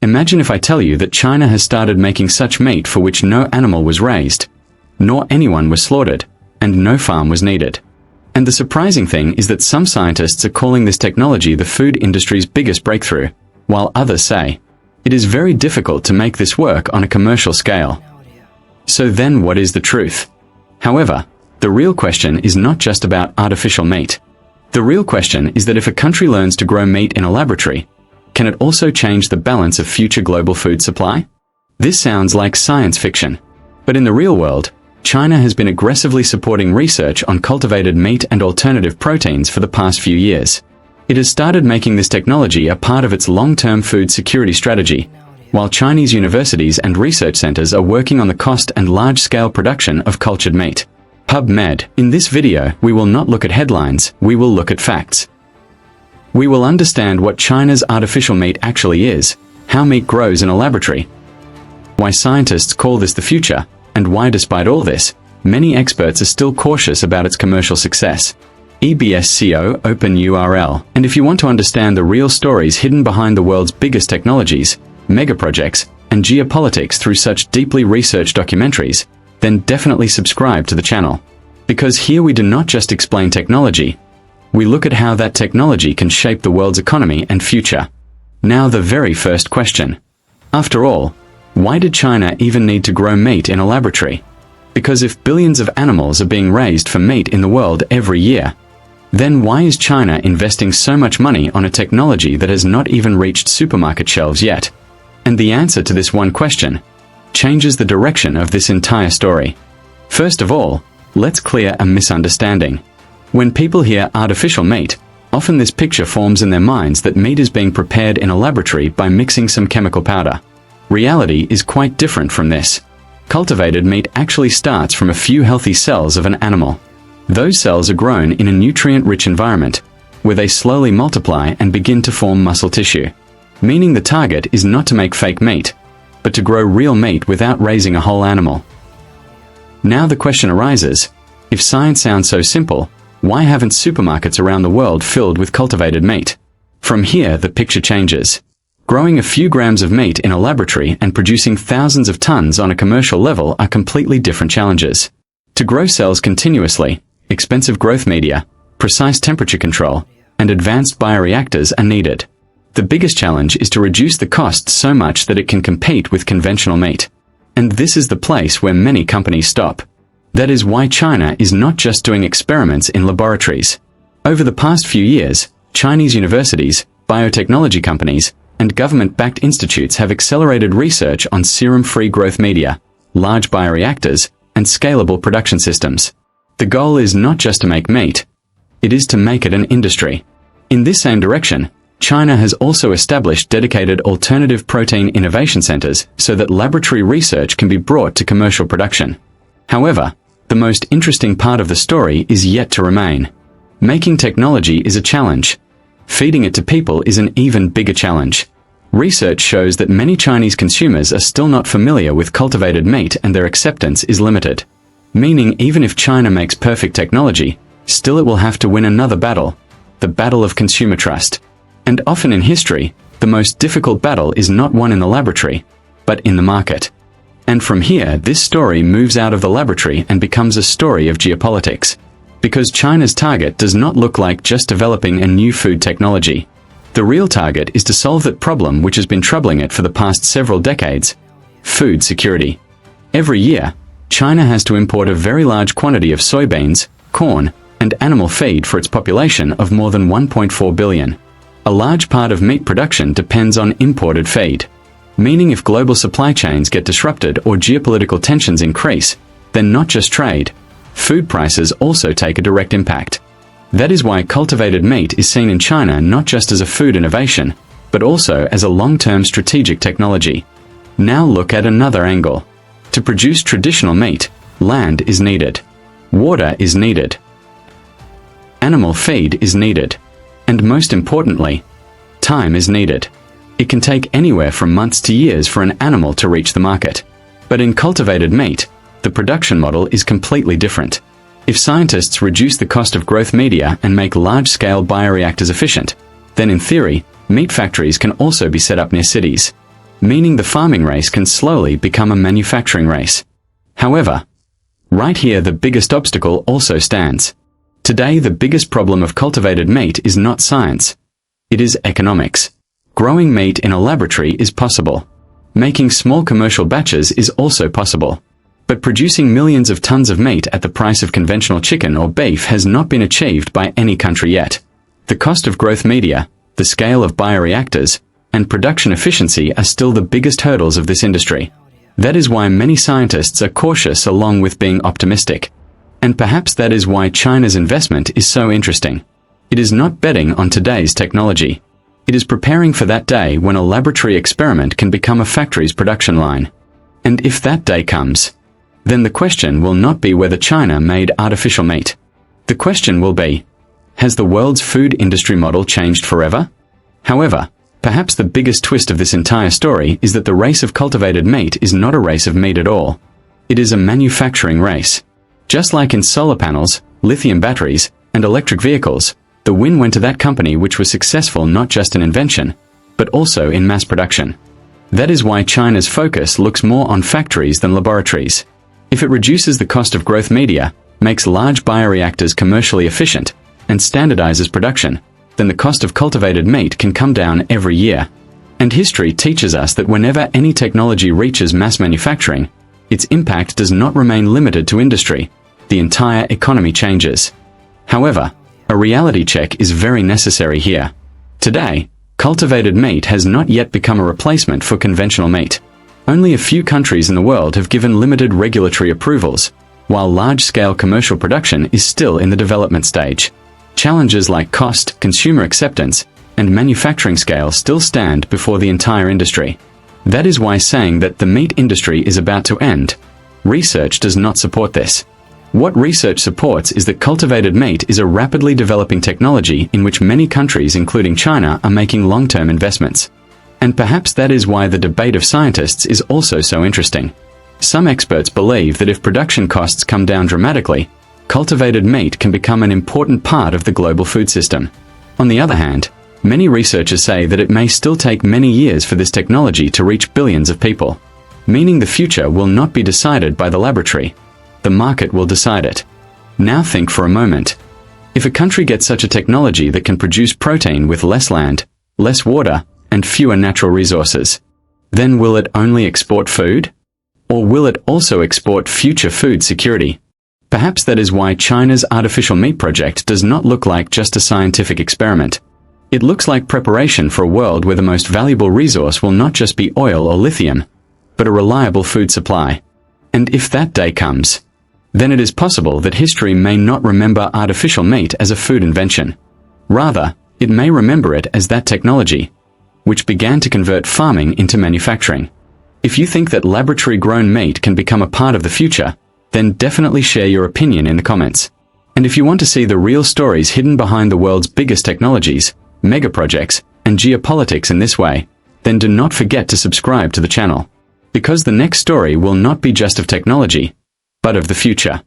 Imagine if I tell you that China has started making such meat for which no animal was raised, nor anyone was slaughtered, and no farm was needed. And the surprising thing is that some scientists are calling this technology the food industry's biggest breakthrough, while others say, it is very difficult to make this work on a commercial scale. So then what is the truth? However, the real question is not just about artificial meat. The real question is that if a country learns to grow meat in a laboratory, can it also change the balance of future global food supply? This sounds like science fiction. But in the real world, China has been aggressively supporting research on cultivated meat and alternative proteins for the past few years. It has started making this technology a part of its long-term food security strategy, while Chinese universities and research centers are working on the cost and large-scale production of cultured meat. PubMed. In this video, we will not look at headlines, we will look at facts. We will understand what China's artificial meat actually is, how meat grows in a laboratory, why scientists call this the future, and why despite all this, many experts are still cautious about its commercial success. EBSCO open URL. And if you want to understand the real stories hidden behind the world's biggest technologies, megaprojects, and geopolitics through such deeply researched documentaries, then definitely subscribe to the channel. Because here we do not just explain technology, we look at how that technology can shape the world's economy and future. Now the very first question. After all, why did China even need to grow meat in a laboratory? Because if billions of animals are being raised for meat in the world every year, then why is China investing so much money on a technology that has not even reached supermarket shelves yet? And the answer to this one question changes the direction of this entire story. First of all, let's clear a misunderstanding. When people hear artificial meat, often this picture forms in their minds that meat is being prepared in a laboratory by mixing some chemical powder. Reality is quite different from this. Cultivated meat actually starts from a few healthy cells of an animal. Those cells are grown in a nutrient-rich environment, where they slowly multiply and begin to form muscle tissue. Meaning the target is not to make fake meat, but to grow real meat without raising a whole animal. Now the question arises, if science sounds so simple, why haven't supermarkets around the world filled with cultivated meat? From here the picture changes. Growing a few grams of meat in a laboratory and producing thousands of tons on a commercial level are completely different challenges. To grow cells continuously, expensive growth media, precise temperature control, and advanced bioreactors are needed. The biggest challenge is to reduce the cost so much that it can compete with conventional meat. And this is the place where many companies stop. That is why China is not just doing experiments in laboratories. Over the past few years, Chinese universities, biotechnology companies, and government-backed institutes have accelerated research on serum-free growth media, large bioreactors, and scalable production systems. The goal is not just to make meat, it is to make it an industry. In this same direction, China has also established dedicated alternative protein innovation centers so that laboratory research can be brought to commercial production. However, the most interesting part of the story is yet to remain. Making technology is a challenge. Feeding it to people is an even bigger challenge. Research shows that many Chinese consumers are still not familiar with cultivated meat and their acceptance is limited. Meaning even if China makes perfect technology, still it will have to win another battle, the battle of consumer trust. And often in history, the most difficult battle is not won in the laboratory, but in the market. And from here, this story moves out of the laboratory and becomes a story of geopolitics. Because China's target does not look like just developing a new food technology. The real target is to solve that problem which has been troubling it for the past several decades: food security. Every year, China has to import a very large quantity of soybeans, corn, and animal feed for its population of more than 1.4 billion. A large part of meat production depends on imported feed. Meaning if global supply chains get disrupted or geopolitical tensions increase, then not just trade, food prices also take a direct impact. That is why cultivated meat is seen in China not just as a food innovation, but also as a long-term strategic technology. Now look at another angle. To produce traditional meat, land is needed. Water is needed. Animal feed is needed. And most importantly, time is needed. It can take anywhere from months to years for an animal to reach the market. But in cultivated meat, the production model is completely different. If scientists reduce the cost of growth media and make large-scale bioreactors efficient, then in theory, meat factories can also be set up near cities. meaning the farming race can slowly become a manufacturing race. However, right here the biggest obstacle also stands. Today the biggest problem of cultivated meat is not science. It is economics. Growing meat in a laboratory is possible. Making small commercial batches is also possible. But producing millions of tons of meat at the price of conventional chicken or beef has not been achieved by any country yet. The cost of growth media, the scale of bioreactors, and production efficiency are still the biggest hurdles of this industry. That is why many scientists are cautious along with being optimistic. And perhaps that is why China's investment is so interesting. It is not betting on today's technology. It is preparing for that day when a laboratory experiment can become a factory's production line. And if that day comes, then the question will not be whether China made artificial meat. The question will be, has the world's food industry model changed forever? However, perhaps the biggest twist of this entire story is that the race of cultivated meat is not a race of meat at all. It is a manufacturing race. Just like in solar panels, lithium batteries, and electric vehicles, the win went to that company which was successful not just in invention, but also in mass production. That is why China's focus looks more on factories than laboratories. If it reduces the cost of growth media, makes large bioreactors commercially efficient, and standardizes production, then the cost of cultivated meat can come down every year. And history teaches us that whenever any technology reaches mass manufacturing, its impact does not remain limited to industry. The entire economy changes. However, a reality check is very necessary here. Today, cultivated meat has not yet become a replacement for conventional meat. Only a few countries in the world have given limited regulatory approvals, while large-scale commercial production is still in the development stage. Challenges like cost, consumer acceptance, and manufacturing scale still stand before the entire industry. That is why saying that the meat industry is about to end, research does not support this. What research supports is that cultivated meat is a rapidly developing technology in which many countries, including China, are making long-term investments. And perhaps that is why the debate of scientists is also so interesting. Some experts believe that if production costs come down dramatically, cultivated meat can become an important part of the global food system. On the other hand, many researchers say that it may still take many years for this technology to reach billions of people, meaning the future will not be decided by the laboratory. The market will decide it. Now think for a moment. If a country gets such a technology that can produce protein with less land, less water, and fewer natural resources, then will it only export food? Or will it also export future food security? Perhaps that is why China's artificial meat project does not look like just a scientific experiment. It looks like preparation for a world where the most valuable resource will not just be oil or lithium, but a reliable food supply. And if that day comes, then it is possible that history may not remember artificial meat as a food invention. Rather, it may remember it as that technology, which began to convert farming into manufacturing. If you think that laboratory-grown meat can become a part of the future, then definitely share your opinion in the comments. And if you want to see the real stories hidden behind the world's biggest technologies, mega projects, and geopolitics in this way, then do not forget to subscribe to the channel. Because the next story will not be just of technology, but of the future.